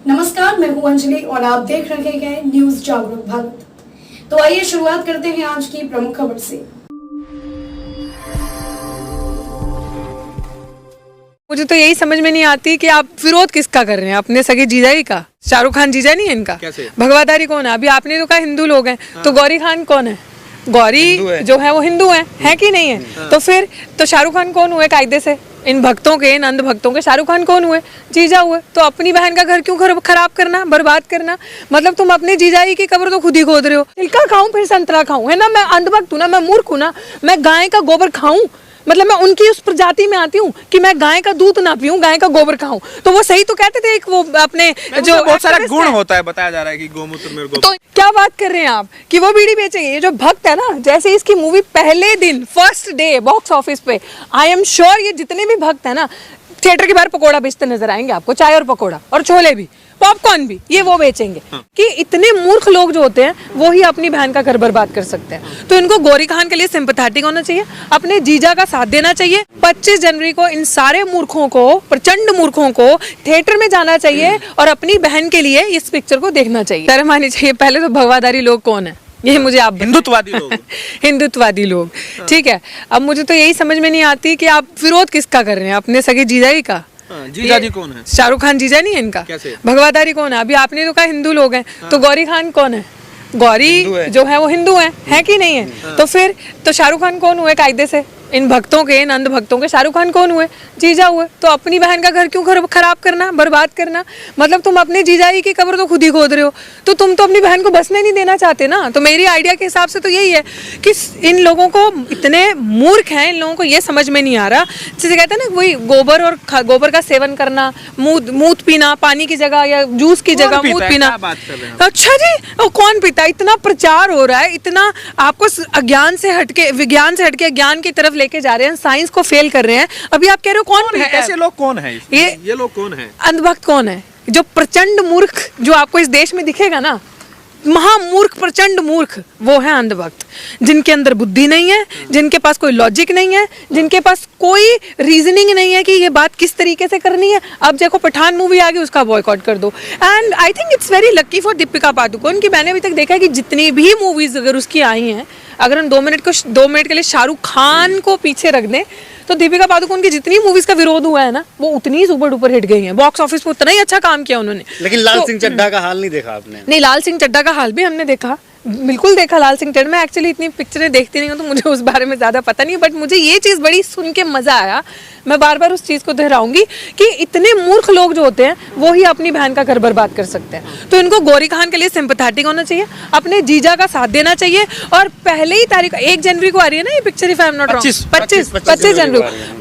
नमस्कार, मैं हूं अंजलि और आप देख रहे हैं न्यूज जागरूक भारत। तो आइए शुरुआत करते हैं आज की प्रमुख खबर से। मुझे तो यही समझ में नहीं आती कि आप विरोध किसका कर रहे हैं, अपने सगे जीजाई का। शाहरुख खान जीजा नहीं है इनका? कैसे? भगवाधारी कौन है? अभी आपने तो कहा हिंदू लोग हैं, तो गौरी खान कौन है? गौरी जो है वो हिंदू है कि नहीं है? तो फिर तो शाहरुख खान कौन हुए कायदे से? इन भक्तों के, इन अंध भक्तों के शाहरुख खान कौन हुए? जीजा हुए। तो अपनी बहन का घर क्यों खराब करना, बर्बाद करना? मतलब तुम अपने जीजाई की कब्र तो खुद ही खोद रहे हो। तिलका खाऊं फिर संतरा खाऊं, है ना? मैं अंध भक्त हूं ना, मैं मूर्ख हूं ना, मैं गाय का गोबर खाऊं? मतलब मैं उनकी उस प्रजाति में आती हूँ कि मैं गाय का दूध ना पीऊं, गाय का गोबर खाऊं। तो वो सही तो कहते थे, एक वो अपने जो बहुत सारा गुण होता है, बताया जा रहा है कि गोमूत्र में गोबर। तो क्या बात कर रहे हैं आप कि वो बीड़ी बेचेंगे? ये जो भक्त है ना, जैसे इसकी मूवी पहले दिन फर्स्ट डे बॉक्स ऑफिस पे, आई एम श्योर ये जितने भी भक्त है ना, थिएटर के बाहर पकोड़ा बेचते नजर आएंगे आपको, चाय और पकोड़ा और छोले भी, पॉपकॉर्न भी, ये वो बेचेंगे। कि इतने मूर्ख लोग जो होते हैं वो ही अपनी बहन का घर बर्बाद कर सकते हैं। तो इनको गौरी खान के लिए सिंपैथेटिक होना चाहिए, अपने जीजा का साथ देना चाहिए। 25 जनवरी को इन सारे मूर्खों को, प्रचंड मूर्खों को थिएटर में जाना चाहिए और अपनी बहन के लिए इस पिक्चर को देखना चाहिए। शर्म आनी चाहिए। पहले तो भगवाधारी लोग कौन है ये मुझे आप हिंदुत्ववादी लोग हिंदुत्ववादी लोग, ठीक है। अब मुझे तो यही समझ में नहीं आती कि आप विरोध किसका कर रहे हैं, अपने सगे जीजाई का। जीजा जी कौन है? शाहरुख खान जीजा नहीं है इनका? कैसे? भगवाधारी कौन है? अभी आपने तो कहा हिंदू लोग हैं, तो गौरी खान कौन है? गौरी जो है वो हिंदू है कि नहीं है? तो फिर तो शाहरुख खान कौन हुए कायदे से? इन भक्तों के, इन अंध भक्तों के शाहरुख खान कौन हुए? जीजा हुए। तो अपनी बहन का घर क्यों खराब करना, बर्बाद करना? मतलब तुम अपने जीजाई की कब्र तो खुद ही खोद रहे हो। तो तुम तो अपनी बहन को बसने नहीं देना चाहते ना। तो मेरी आइडिया के हिसाब से तो यही है कि इन लोगों को, इतने मूर्ख हैं, इन लोगों को ये समझ में नहीं आ रहा। जैसे कहते हैं ना, वही गोबर और गोबर का सेवन करना, मूत पीना, पानी की जगह या जूस की जगह मूत पीना। अच्छा जी, कौन पीता है? इतना प्रचार हो रहा है, इतना आपको अज्ञान से हटके, विज्ञान से हटके ज्ञान की तरफ लेके जा रहे हैं, साइंस को फेल कर रहे हैं। अभी आप कह रहे हो कौन है? ऐसे लोग कौन है? ये लोग कौन है? अंधभक्त कौन है? जो प्रचंड मूर्ख जो आपको इस देश में दिखेगा ना, महामूर्ख, प्रचंड मूर्ख, वो है अंधभक्त। जिनके अंदर बुद्धि नहीं है, जिनके पास कोई लॉजिक नहीं है, जिनके पास कोई रीजनिंग नहीं है कि ये बात किस तरीके से करनी है। अब देखो पठान मूवी आ गई, उसका बॉयकॉट कर दो। And I think it's very lucky for Deepika Padukone कि मैंने अभी तक देखा है कि जितनी भी मूवीज अगर उसकी आई हैं, अगर हम 2 मिनट के लिए शाहरुख खान को पीछे रख दें, तो दीपिका पादुकोण की जितनी मूवीज का विरोध हुआ है ना, वो उतनी ही सुपर डुपर हिट गई हैं। बॉक्स ऑफिस पे उतना ही अच्छा काम किया उन्होंने। लेकिन लाल सिंह चड्ढा का हाल नहीं देखा आपने? नहीं, लाल सिंह चड्ढा का हाल भी हमने देखा, बिल्कुल देखा। लाल सिंह चड्ढा, मैं एक्चुअली इतनी पिक्चरें देखती नहीं हूँ तो मुझे उस बारे में ज़्यादा पता नहीं, बट मुझे ये चीज़ बड़ी सुन के मज़ा आया। मैं बार बार उस चीज़ को दोहराऊंगी कि इतने मूर्ख लोग जो होते हैं वो ही अपनी बहन का घर बर्बाद कर सकते हैं। तो इनको गौरी खान के लिए सिंपैथेटिक होना चाहिए, अपने जीजा का साथ देना चाहिए। और पहले ही तारीख 1 जनवरी को आ रही है ना ये picture, if I am not wrong,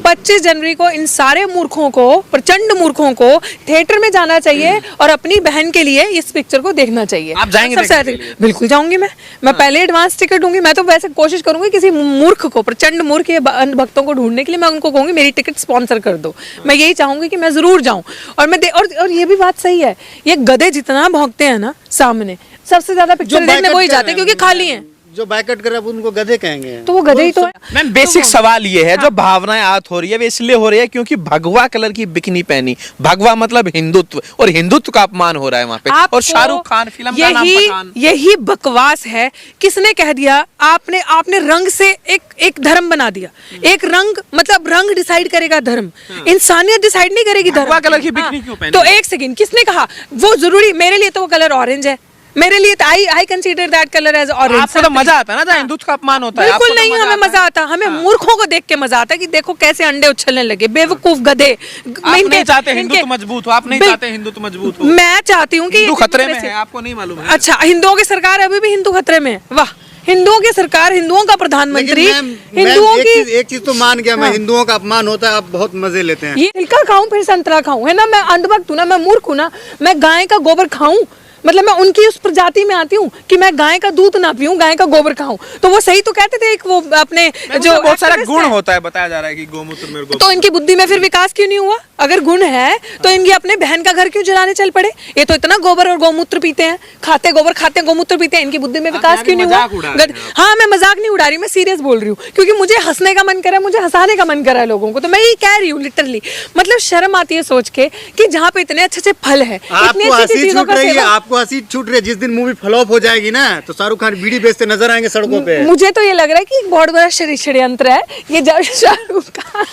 25 जनवरी को इन सारे मूर्खों को, प्रचंड मूर्खों को थिएटर में जाना चाहिए और अपनी बहन के लिए इस पिक्चर को देखना चाहिए। आप जाएंगे? बिल्कुल जाऊंगी मैं पहले एडवांस टिकट दूंगी। मैं तो वैसे कोशिश करूंगी किसी मूर्ख को, प्रचंड मूर्ख या अंध भक्तों को ढूंढने के लिए मैं उनको कहूंगी मेरी टिकट स्पॉन्सर कर दो। मैं यही चाहूंगी कि मैं जरूर जाऊं। और मैं और ये भी बात सही है, ये गधे जितना भौंकते हैं ना सामने, सबसे ज्यादा पिक्चर देखने वही जाते हैं क्योंकि खाली हैं। जो बाइकआउट कर रहे हैं उनको गधे कहेंगे, तो वो गधे ही तो है। मैम, बेसिक सवाल ये है, जो भावनाएं आहत हो रही है वे इसलिए हो रही है क्योंकि भगवा कलर की बिकनी पहनी। भगवा मतलब हिंदुत्व, और हिंदुत्व का अपमान हो रहा है वहाँ पे। और शाहरुख खान फिल्म का नाम पठान। यही बकवास है। किसने कह दिया? आपने रंग से एक धर्म बना दिया। एक रंग, मतलब रंग डिसाइड करेगा धर्म, इंसानियत डिसाइड नहीं करेगी धर्म। भगवा कलर की बिकनी क्यों पहनी? तो एक सेकंड, किसने कहा वो जरूरी? मेरे लिए तो वो कलर ऑरेंज है, मेरे लिए I consider that colour as orange. आपको तो मजा आता है ना जहाँ हिंदुत्व का अपमान होता है? बिल्कुल नहीं, हमें मजा आता, हमें मूर्खों को देख के मजा आता है कि देखो कैसे अंडे उछलने लगे, बेवकूफ गधे। आप नहीं चाहते हिंदुत्व मजबूत हो, आप नहीं चाहते हिंदुत्व मजबूत हो। मैं चाहती हूँ कि हिंदू खतरे में है, आपको नहीं मालूम है? अच्छा, हिंदुओं की सरकार अभी भी हिंदू खतरे में है? वाह, हिंदुओं की सरकार, हिंदुओं का प्रधानमंत्री, हिंदुओं की। एक चीज तो मान गया मैं, हिंदुओं का अपमान होता है, आप बहुत मजे लेते हैं। ये तिलका खाऊं फिर संतरा खाऊं, है ना? मैं अंधभक्त हूं ना, मैं मूर्ख हूं ना, मैं गाय का गोबर खाऊं? मतलब मैं उनकी उस प्रजाति में आती हूँ कि मैं गाय का दूध ना पीऊं, गाय का गोबर खाऊं। तो वो सही तो कहते थे, एक वो अपने जो बहुत सारा गुण होता है, बताया जा रहा है कि गोमूत्र में गोबर। तो इनकी बुद्धि में फिर विकास क्यों नहीं हुआ? अगर गुण है तो इनकी अपने बहन का घर क्यों जलाने चल पड़े? ये तो इतना गोबर और गोमूत्र पीते हैं, खाते गोबर खाते गोमूत्र पीते हैं, इनकी बुद्धि में विकास क्यों नहीं हुआ? हाँ, मैं मजाक नहीं उड़ा रही, मैं सीरियस बोल रही हूँ, क्योंकि मुझे हंसने का मन कर रहा है, मुझे हंसाने का मन कर रहा है लोगों को, तो मैं यही कह रही हूँ लिटरली। मतलब शर्म आती है सोच के कि जहाँ पे इतने अच्छे अच्छे फल है, आपको हंसी छूट रही है, आपको हंसी छूट रही है। जिस दिन मूवी फ्लॉप हो जाएगी ना, तो शाहरुख खान बीड़ी बेचते नजर आएंगे सड़कों पे। मुझे तो ये लग रहा है कि बहुत बड़ा षड्यंत्र है ये, जब शाहरुख खान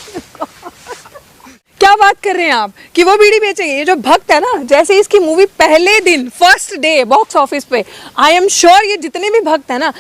क्या बात कर रहे हैं आप कि वो बीड़ी बेचेंगे। ये जो भक्त है ना, जैसे इसकी मूवी पहले दिन फर्स्ट डे बॉक्स ऑफिस पे, आई एम श्योर ये जितने भी भक्त है ना,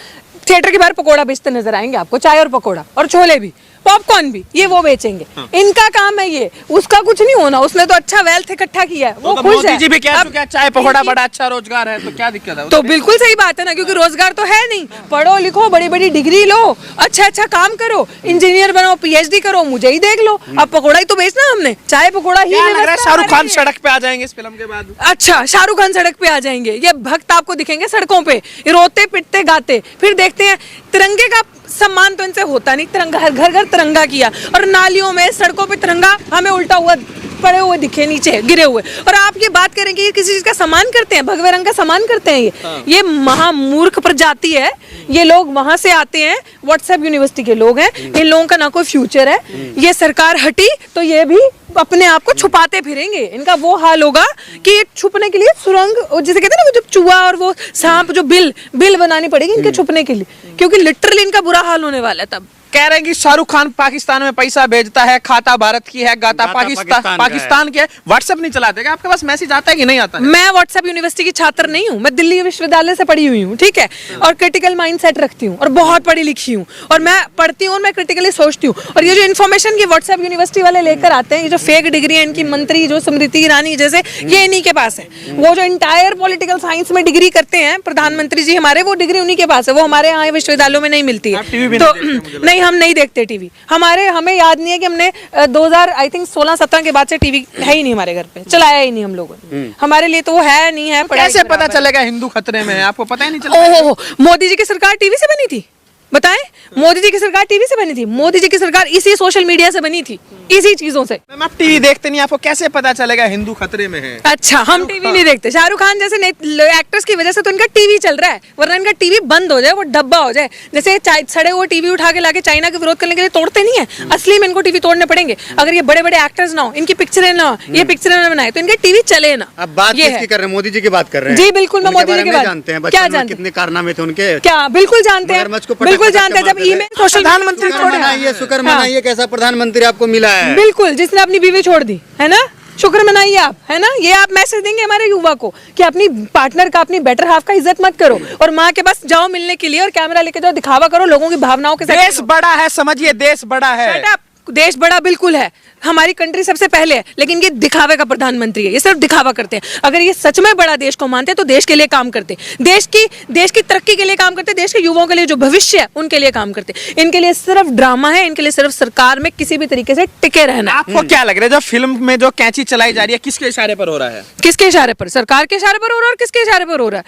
थिएटर के बाहर पकोड़ा बेचते नजर आएंगे आपको, चाय और पकोड़ा और छोले भी, पॉपकॉर्न भी, ये वो बेचेंगे। इनका काम है ये, उसका कुछ नहीं होना, उसने तो अच्छा वेल्थ इकट्ठा किया है, वो खुश है। मोदी जी भी कह चुके हैं चाय पकौड़ा बड़ा अच्छा रोजगार है, तो क्या दिक्कत है? तो बिल्कुल सही बात है ना, क्योंकि रोजगार तो है नहीं। पढ़ो लिखो, बड़ी बड़ी डिग्री लो, अच्छा अच्छा काम करो, इंजीनियर बनो, पीएचडी करो, मुझे ही देख लो। अब पकौड़ा ही तो बेचना हमने, चाय पकौड़ा ही। लग रहा है शाहरुख खान सड़क पे आ जाएंगे इस फिल्म के बाद। अच्छा, शाहरुख खान सड़क पे आ जाएंगे, ये भक्त आपको दिखेंगे सड़कों पे रोते पिटते गाते। फिर देखते हैं, तिरंगे का सम्मान तो इनसे होता नहीं, तिरंगा घर घर तिरंगा किया, और नालियों में सड़कों पे तिरंगा हमें उल्टा हुआ पड़े हुए दिखे, नीचे गिरे हुए। और आप ये बात करें कि ये किसी चीज का सम्मान करते हैं, भगवे रंग का सम्मान करते हैं। ये महामूर्ख प्रजाति है। ये लोग वहां से आते हैं, व्हाट्सएप यूनिवर्सिटी के लोग हैं, इन लोगों का ना कोई फ्यूचर है। ये सरकार हटी तो ये भी अपने आप को छुपाते फिरेंगे। इनका वो हाल होगा कि एक छुपने के लिए सुरंग, जिसे कहते हैं ना, वो जब चूहा और वो सांप जो बिल बनानी पड़ेगी इनके छुपने के लिए, क्योंकि लिटरली इनका बुरा हाल होने वाला है। तब कह रहे हैं कि शाहरुख खान पाकिस्तान में पैसा भेजता है, खाता भारत की है, गाता पाकिस्तान के। व्हाट्सएप नहीं चलाते क्या? आपके पास मैसेज आता है कि नहीं आता है? मैं व्हाट्सएप यूनिवर्सिटी की छात्र नहीं हूँ, मैं दिल्ली विश्वविद्यालय से पढ़ी हुई हूँ, ठीक है, और क्रिटिकल माइंडसेट रखती हूँ और बहुत पढ़ी लिखी हूँ, और मैं पढ़ती हूँ और मैं क्रिटिकली सोचती हूँ। और ये जो इन्फॉर्मेशन की व्हाट्सएप यूनिवर्सिटी वाले लेकर आते हैं, ये जो फेक डिग्री है इनकी, मंत्री जो स्मृति ईरानी जैसे, ये इन्हीं के पास है। वो जो इंटायर पॉलिटिकल साइंस में डिग्री करते हैं प्रधानमंत्री जी हमारे, वो डिग्री उन्हीं के पास है, वो हमारे यहाँ विश्वविद्यालयों में नहीं मिलती है। तो नहीं, हम नहीं देखते टीवी। हमें याद नहीं है कि हमने 2000 आई थिंक 16-17 के बाद से टीवी है ही नहीं हमारे घर पे, चलाया ही नहीं हम लोगों ने। हमारे लिए तो वो है नहीं है। कैसे पता चलेगा हिंदू खतरे में है? आपको पता ही नहीं चला? ओहो, मोदी जी की सरकार टीवी से बनी थी, बताएं? मोदी जी की सरकार टीवी से बनी थी, मोदी जी की सरकार इसी सोशल मीडिया से बनी थी, इसी चीजों से। मैम, आप टीवी देखते नहीं, आपको कैसे पता चलेगा हिंदू खतरे में है? अच्छा, हम टीवी नहीं देखते। शाहरुख खान जैसे एक्टर्स की वजह से तो इनका टीवी चल रहा है, वरना इनका टीवी बंद हो जाए, वो डब्बा हो जाए। जैसे सड़े हुए टीवी उठा के लाके चाइना के विरोध करने के लिए तोड़ते नहीं है, असली में इनको टीवी तोड़ने पड़ेंगे। अगर ये बड़े बड़े एक्टर्स ना हो, इनकी पिक्चरें ना हो, ये पिक्चरें ना बनाए, तो इनके टीवी चले ना। अब बात किसकी कर रहे हैं? मोदी जी की बात कर रहे हैं। जी बिल्कुल, मैं मोदी जी की बात जानते हैं। क्या जानते? कितने कारनामे थे उनके, क्या बिल्कुल जानते हैं, बिल्कुल जानते हैं। जब ईमेल सोशल प्रधानमंत्री मनाइए, शुक्र मनाइए कि ऐसा प्रधानमंत्री आपको मिला है। बिल्कुल, जिसने अपनी बीवी छोड़ दी है ना, शुक्र मनाइए आप, है ना। ये आप मैसेज देंगे हमारे युवा को कि अपनी पार्टनर का, अपनी बेटर हाफ का इज्जत मत करो, और माँ के पास जाओ मिलने के लिए और कैमरा लेके जाओ, दिखावा करो लोगों की भावनाओं के साथ। देश बड़ा है, समझिए, देश बड़ा है। देश बड़ा बिल्कुल है, हमारी कंट्री सबसे पहले है, लेकिन ये दिखावे का प्रधानमंत्री है, ये सिर्फ दिखावा करते हैं। अगर ये सच में बड़ा देश को मानते तो देश के लिए काम करते, देश की तरक्की के लिए काम करते, देश के युवाओं के लिए जो भविष्य है उनके लिए काम करते। इनके लिए सिर्फ ड्रामा है, इनके लिए सिर्फ सरकार में किसी भी तरीके से टिके रहना। आपको क्या लग रहा है, जो फिल्म में जो कैंची चलाई जा रही है, किसके इशारे पर हो रहा है? किसके इशारे पर? सरकार के इशारे पर हो रहा है, और किसके इशारे पर हो रहा है?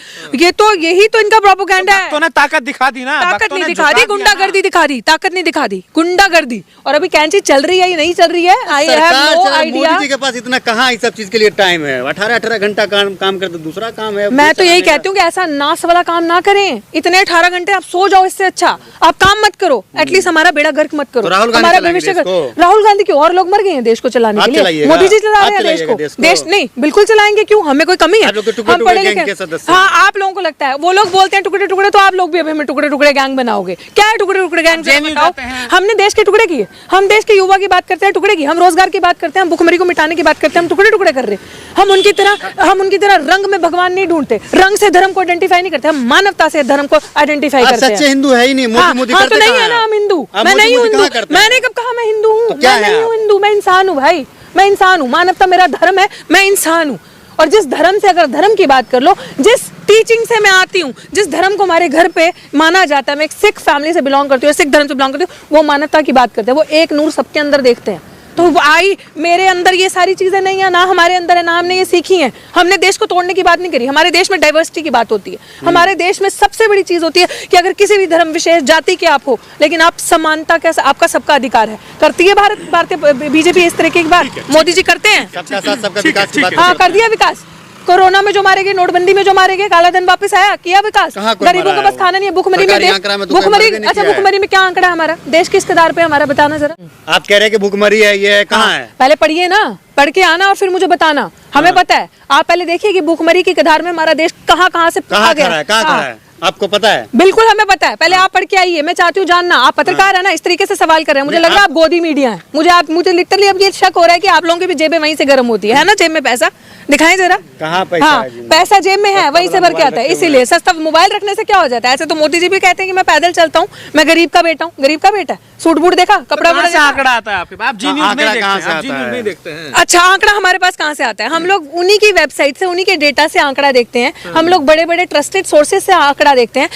यही तो इनका प्रोपेगेंडा है। तो ने ताकत दिखा दी ना, ताकत नहीं दिखा दी, गुंडागर्दी दिखा दी, ताकत नहीं दिखा दी, गुंडागर्दी। और अभी कैंची चल रही है या नहीं चल रही है, I have no idea. Modi ji के पास इतना कहाँ इस सब चीज के लिए टाइम है? 18-18 घंटा काम करते, दूसरा काम है। मैं तो यही कहती हूँ कि ऐसा नास वाला काम ना करें। इतने 18 घंटे आप सो जाओ, इससे अच्छा आप काम मत करो, एटलीस्ट हमारा बेड़ा गर्क मत करो, हमारा भविष्य। राहुल गांधी क्यों? और लोग मर गए हैं देश को चलाने के लिए, मोदी जी चला रहे हैं देश को। देश नहीं, बिल्कुल चलाएंगे, क्यों? हमें कोई कमी है? हम पढ़े लिखे। हाँ, आप लोगों को लगता है, वो लोग बोलते हैं टुकड़े टुकड़े, तो आप लोग भी अभी हमें टुकड़े टुकड़े गैंग बनाओगे। क्या है टुकड़े टुकड़े गैंग? हमने देश के टुकड़े किए, हम देश के युवा की बात करते हैं टुकड़े की, हम रोजगार की बात करते हैं, हम भुखमरी को मिटाने की बात करते हैं, हम टुकड़े टुकड़े कर रहे हैं। हम उनकी तरह रंग में भगवान नहीं ढूंढते, रंग से धर्म को आइडेंटिफाई नहीं करते, हम मानवता से धर्म को आइडेंटिफाई करते हैं। सच्चे हिंदू है ही नहीं। मोदी तो नहीं है ना, हम हिंदू। मैं नहीं हूँ हिंदू, मैंने कब कहा मैं हिंदू हूँ? मैं नहीं हूँ हिंदू, मैं इंसान हूँ भाई, मैं इंसान हूँ। मानवता मेरा धर्म है, मैं इंसान हूँ। और जिस धर्म से, अगर धर्म की बात कर लो, जिस टीचिंग से मैं आती हूँ, जिस धर्म को हमारे घर पे माना जाता है, मैं एक सिख फैमिली से बिलोंग करती हूँ, सिख धर्म से बिलोंग करती हूँ, वो मानवता की बात करते हैं, वो एक नूर सबके अंदर देखते हैं। तो मेरे अंदर ये सारी चीजें नहीं है ना, हमारे अंदर है ना, हमने ये सीखी हैं। हमने देश को तोड़ने की बात नहीं करी, हमारे देश में डाइवर्सिटी की बात होती है। हमारे देश में सबसे बड़ी चीज होती है कि अगर किसी भी धर्म विशेष जाति के आप हो, लेकिन आप समानता का, आपका सबका अधिकार है। करती है भारतीय बीजेपी इस तरीके की बात? मोदी जी करते हैं? सबका साथ सबका विकास की बात। हाँ, कर दिया विकास। कोरोना में जो मारे गए, नोटबंदी में जो मारे गए, काला धन वापस आया, किया विकास, कहाँ कोई गरीबों मारा को है बस खाना नहीं है, भुखमरी में सरकारी आंकड़ा में तो कोई भुखमरी, मर्द नहीं अच्छा किया है। भुखमरी में क्या आंकड़ा है हमारा, देश किस किस्तार पे हमारा, बताना जरा। आप कह रहे हैं कि भूखमरी है, ये है, कहाँ है? पहले पढ़िए ना, पढ़ के आना और फिर मुझे बताना, हमें पता है। आप पहले देखिए कि भूखमरी की कगार में हमारा देश कहाँ कहाँ से आ कहाँ गया खड़ा है, कहाँ खड़ा है, आपको पता है? बिल्कुल हमें पता है, पहले आप पढ़ के आइए, मैं चाहती हूँ जानना। आप पत्रकार है ना, इस तरीके से सवाल कर रहे हैं, मुझे लग रहा है आप गोदी मीडिया है। मुझे लिटरली अब ये शक हो रहा है कि आप लोगों की भी जेबें वहीं से गर्म होती है ना, जेब में पैसा दिखाएं जरा। कहाँ पैसा हाँ, है जी? पैसा जेब में है, वहीं से भर के आता है, इसीलिए सस्ता मोबाइल रखने से क्या हो जाता है। ऐसे तो मोदी जी भी कहते हैं कि मैं पैदल चलता हूँ, मैं गरीब का बेटा हूँ। गरीब का बेटा, सूट बूट देखा, कपड़ा कहाँ से देखा? आंकड़ा आता है आपके पास? आप जी न्यूज़ नहीं आंकड़ा देखते कहाँ हैं, से आप जी आता न्यूज़ है? नहीं देखते हैं। अच्छा, आंकड़ा हमारे पास कहाँ से आता है? हम लोग उन्हीं की वेबसाइट से, उन्हीं के डेटा से आंकड़ा देखते हैं। हम लोग बड़े बड़े ट्रस्टेड सोर्सेज से आंकड़ा देखते हैं।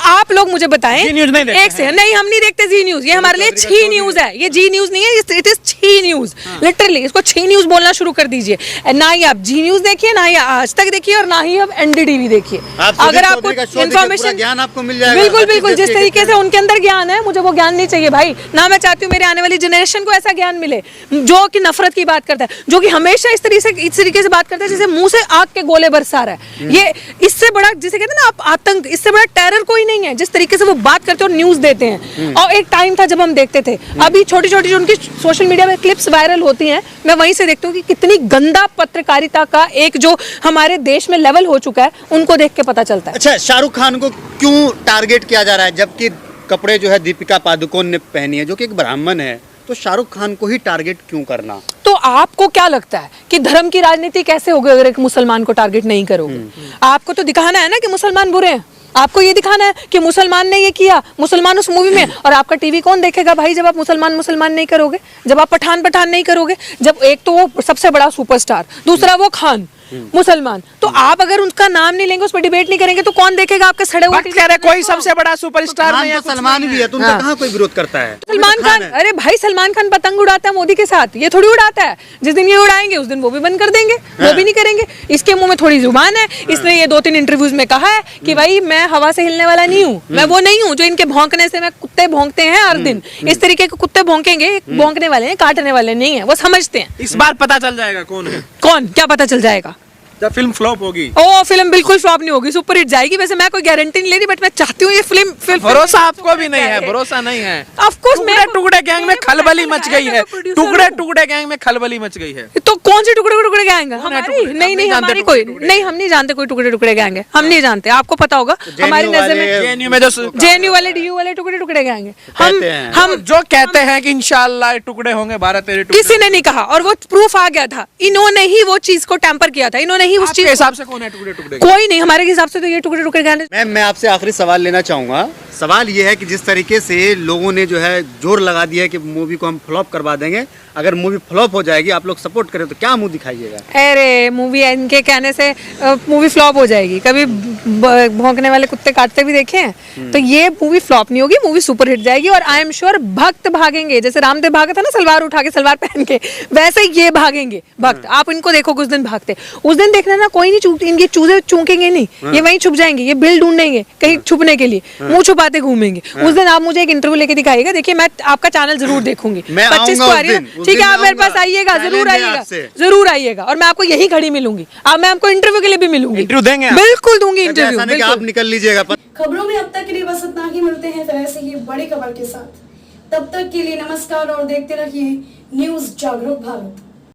आप लोग मुझे बताएं, जी न्यूज़ नहीं देखते एक से नहीं, हम नहीं देखते जी न्यूज़। ये हमारे लिए छी न्यूज़ है, ये जी न्यूज़ नहीं है, इट इज छी न्यूज़। लिटरली इसको छी न्यूज़ बोलना शुरू कर दीजिए। ना ही आप जी न्यूज़ देखिए, ना ही आज तक देखिए, और ना ही आप एनडीटीवी देखिए। अगर आपको इन्फॉर्मेशन, ज्ञान आपको मिल जाएगा। बिल्कुल बिल्कुल, जिस तरीके से उनके अंदर ज्ञान है, मुझे वो ज्ञान नहीं चाहिए भाई। ना मैं चाहती हूँ मेरे आने वाली जनरेशन को ऐसा ज्ञान मिले जो कि नफरत की बात करता है, जो कि हमेशा इस तरीके से बात करता है जैसे मुंह से आग के गोले बरसा रहा है। ये इससे बड़ा, जिसे कहते हैं ना आप, आतंक, इससे बड़ा टेरर कोई नहीं है। जिस तरीके से वो बात करते और न्यूज देते हैं, और एक टाइम था जब हम देखते थे। अभी छोटी छोटी जो उनकी सोशल मीडिया में क्लिप्स वायरल होती हैं, मैं वहीं से देखती हूँ कि कितनी गंदा पत्रकारिता का एक जो हमारे देश में लेवल हो चुका है, उनको देख के पता चलता है। अच्छा, शाहरुख खान को क्यों टारगेट किया जा रहा है, जबकि कपड़े जो है दीपिका पादुकोण ने पहनी है, जो कि एक ब्राह्मण है, तो शाहरुख खान को ही टारगेट क्यों करना? तो आपको क्या लगता है कि धर्म की राजनीति कैसे होगी अगर एक मुसलमान को टारगेट नहीं करोगे? आपको तो दिखाना है ना कि मुसलमान बुरे हैं, आपको ये दिखाना है कि मुसलमान ने ये किया, मुसलमान उस मूवी में। और आपका टीवी कौन देखेगा भाई जब आप मुसलमान नहीं करोगे, जब आप पठान नहीं करोगे, जब एक तो वो सबसे बड़ा सुपरस्टार, दूसरा वो खान मुसलमान, तो आप अगर उनका नाम नहीं लेंगे, उस पर डिबेट नहीं करेंगे, तो कौन देखेगा आपके सड़े हुए? कह रहे कोई सबसे बड़ा सुपरस्टार नहीं है, सलमान भी है, तो उनका कहाँ कोई विरोध करता है? सलमान खान, अरे भाई सलमान खान पतंग उड़ाता है मोदी के साथ, ये थोड़ी उड़ाता है। जिस दिन ये उड़ाएंगे उस दिन वो भी बंद कर देंगे, वो भी नहीं करेंगे। इसके मुंह में थोड़ी जुबान है, इसने ये 2-3 इंटरव्यूज में कहा है कि भाई मैं हवा से हिलने वाला नहीं हूँ, मैं वो नहीं हूँ जो इनके भौंकने से, मैं कुत्ते भौंकते हैं हर दिन, इस तरीके के कुत्ते भौंकेंगे, भौंकने वाले हैं, काटने वाले नहीं है, वो समझते हैं। इस बार पता चल जाएगा कौन है। कौन, क्या पता चल जाएगा जब फिल्म फ्लॉप होगी? ओ, फिल्म बिल्कुल फ्लॉप नहीं होगी, सुपर हिट जाएगी। वैसे मैं कोई गारंटी नहीं ले रही, बट मैं चाहती हूँ ये फिल्म भरोसा आपको भी नहीं है, भरोसा नहीं है। ऑफ कोर्स, टुकड़े गैंग में खलबली मच गई है, टुकड़े गैंग में खलबली मच गई है। तो कौन सी टुकड़े गैंग है हमारी? नहीं, हमारी कोई नहीं, हम नहीं जानते कोई टुकड़े गैंग है, हम नहीं जानते। आपको पता होगा हमारी नजर में जेएनयू में जो जेएनयू वाले, डीयू वाले टुकड़े गैंग है। हम जो कहते हैं कि इंशाल्लाह टुकड़े होंगे, 12-13 टुकड़े, किसी ने नहीं कहा, और वो प्रूफ आ गया था। इन्होंने ही वो चीज को टेम्पर किया था, इन्होंने ही उस चीज के हिसाब से कौन है टुकड़े? कोई नहीं, हमारे हिसाब से तो ये टुकड़े गैंग है। मैं आपसे आखिरी सवाल लेना चाहूंगा। सवाल ये है कि जिस तरीके से लोगों ने जो है जोर लगा दिया है कि मूवी को हम फ्लॉप करवा देंगे, अगर मूवी फ्लॉप हो जाएगी, आप लोग सपोर्ट करें, तो क्या मुंह दिखाइएगा? अरे मूवी, इनके कहने से मूवी फ्लॉप हो जाएगी। कभी भौंकने वाले कुत्ते काटते भी देखे हैं, तो ये मूवी फ्लॉप नहीं होगी, मूवी सुपर हिट जाएगी। और आई एम श्योर भक्त भागेंगे, जैसे रामदेव भागा था ना सलवार उठा के, सलवार पहन के, वैसे ये भागेंगे भक्त। आप इनको देखो, कुछ दिन भागते, उस दिन देखना ना, कोई नहीं इनके चूजे चूकेंगे नहीं, ये वहीं छुप जाएंगे, ये बिल ढूंढेंगे कहीं छुपने के लिए, मुंह छुपाते घूमेंगे। उस दिन आप मुझे एक इंटरव्यू लेके दिखाइएगा, देखिए मैं आपका चैनल जरूर देखूंगी। 25 को आ रही है, ठीक है, आप मेरे पास आइएगा, जरूर आइएगा, और मैं आपको यही खड़ी मिलूंगी। अब मैं आपको इंटरव्यू के लिए भी मिलूंगी, इंटरव्यू देंगे, बिल्कुल दूंगी इंटरव्यू। आप निकल लीजिएगा। खबरों में अब तक के लिए बस इतना ही, मिलते हैं फिर ऐसे ही बड़ी खबर के साथ। तब तक के लिए नमस्कार और देखते रहिए न्यूज़ जागरूक भारत।